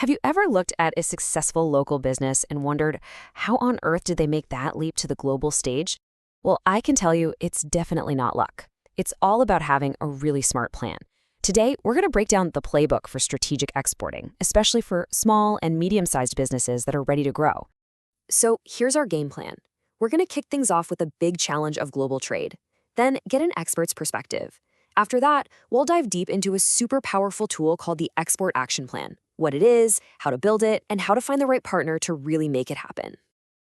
Have you ever looked at a successful local business and wondered how on earth did they make that leap to the global stage? Well, I can tell you it's definitely not luck. It's all about having a really smart plan. Today, we're going to break down the playbook for strategic exporting, especially for small and medium-sized businesses that are ready to grow. So here's our game plan. We're going to kick things off with a big challenge of global trade, then get an expert's perspective. After that, we'll dive deep into a super powerful tool called the Export Action Plan, what it is, how to build it, and how to find the right partner to really make it happen.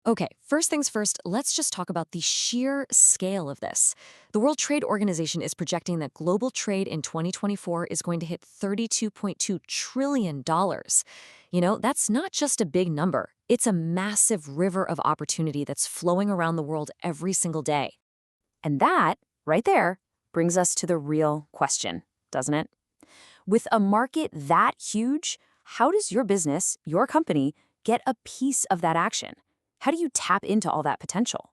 Okay, first things first, let's just talk about the sheer scale of this. The World Trade Organization is projecting that global trade in 2024 is going to hit $32.2 trillion. That's not just a big number. It's a massive river of opportunity that's flowing around the world every single day. And that, right there, brings us to the real question, doesn't it? With a market that huge, how does your business, your company, get a piece of that action? How do you tap into all that potential?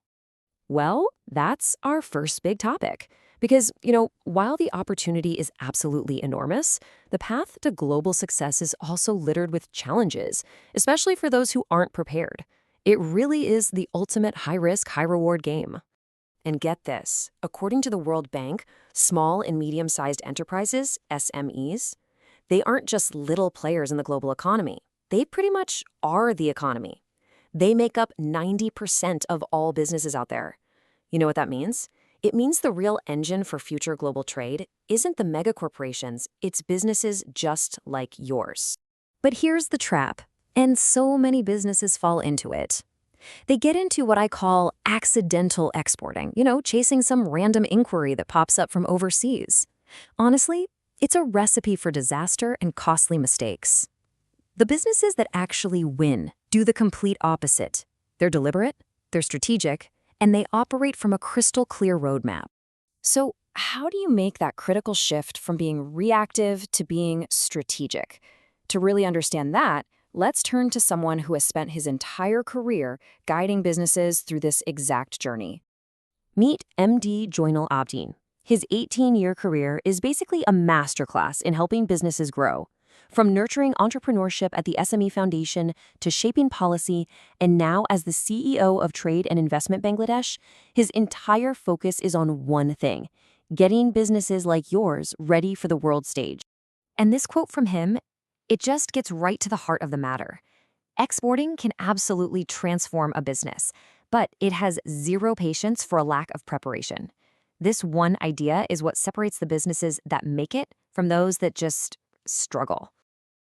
Well, that's our first big topic. Because, while the opportunity is absolutely enormous, the path to global success is also littered with challenges, especially for those who aren't prepared. It really is the ultimate high-risk, high-reward game. And get this, according to the World Bank, small and medium-sized enterprises, SMEs, they aren't just little players in the global economy. They pretty much are the economy. They make up 90% of all businesses out there. You know what that means? It means the real engine for future global trade isn't the mega corporations, it's businesses just like yours. But here's the trap, and so many businesses fall into it. They get into what I call accidental exporting, chasing some random inquiry that pops up from overseas. Honestly, it's a recipe for disaster and costly mistakes. The businesses that actually win do the complete opposite. They're deliberate, they're strategic, and they operate from a crystal clear roadmap. So, how do you make that critical shift from being reactive to being strategic? To really understand that, let's turn to someone who has spent his entire career guiding businesses through this exact journey. Meet MD Joinal Abdin. His 18-year career is basically a masterclass in helping businesses grow. From nurturing entrepreneurship at the SME Foundation to shaping policy, and now as the CEO of Trade and Investment Bangladesh, his entire focus is on one thing: getting businesses like yours ready for the world stage. And this quote from him, it just gets right to the heart of the matter. Exporting can absolutely transform a business, but it has zero patience for a lack of preparation. This one idea is what separates the businesses that make it from those that just struggle.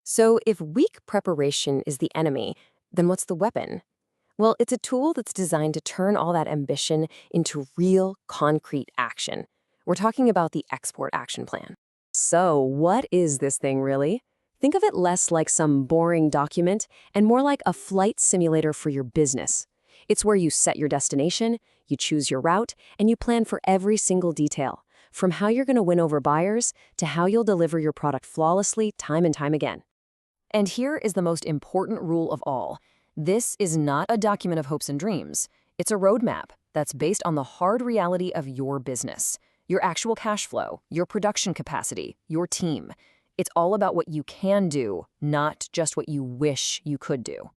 So if weak preparation is the enemy, then what's the weapon? Well, it's a tool that's designed to turn all that ambition into real, concrete action. We're talking about the Export Action Plan. So what is this thing really? Think of it less like some boring document and more like a flight simulator for your business. It's where you set your destination, you choose your route, and you plan for every single detail, from how you're going to win over buyers to how you'll deliver your product flawlessly time and time again. And here is the most important rule of all. This is not a document of hopes and dreams. It's a roadmap that's based on the hard reality of your business, your actual cash flow, your production capacity, your team. It's all about what you can do, not just what you wish you could do.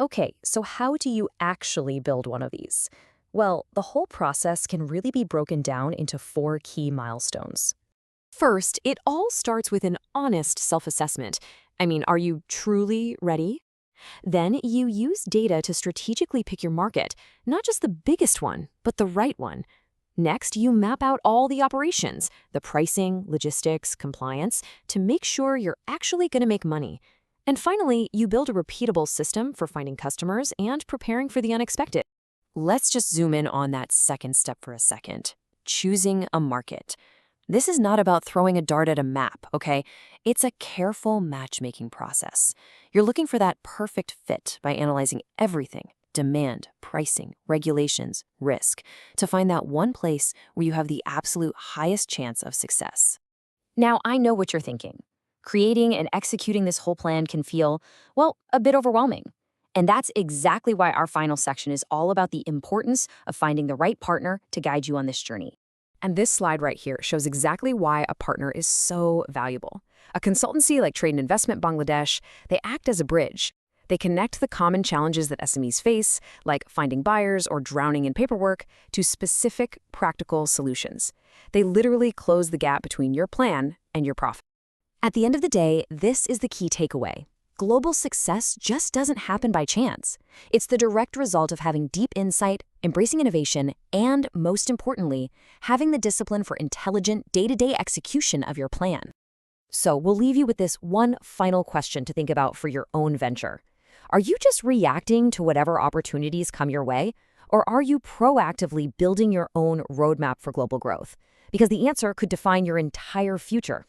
Okay, so how do you actually build one of these? Well, the whole process can really be broken down into 4 key milestones. First, it all starts with an honest self-assessment. Are you truly ready? Then you use data to strategically pick your market, not just the biggest one, but the right one. Next, you map out all the operations, the pricing, logistics, compliance, to make sure you're actually going to make money. And finally, you build a repeatable system for finding customers and preparing for the unexpected. Let's just zoom in on that second step for a second. Choosing a market. This is not about throwing a dart at a map, okay? It's a careful matchmaking process. You're looking for that perfect fit by analyzing everything: demand, pricing, regulations, risk, to find that one place where you have the absolute highest chance of success. Now, I know what you're thinking. Creating and executing this whole plan can feel, well, a bit overwhelming. And that's exactly why our final section is all about the importance of finding the right partner to guide you on this journey. And this slide right here shows exactly why a partner is so valuable. A consultancy like Trade and Investment Bangladesh, they act as a bridge. They connect the common challenges that SMEs face, like finding buyers or drowning in paperwork, to specific, practical solutions. They literally close the gap between your plan and your profit. At the end of the day, this is the key takeaway. Global success just doesn't happen by chance. It's the direct result of having deep insight, embracing innovation, and, most importantly, having the discipline for intelligent, day-to-day execution of your plan. So we'll leave you with this one final question to think about for your own venture. Are you just reacting to whatever opportunities come your way? Or are you proactively building your own roadmap for global growth? Because the answer could define your entire future.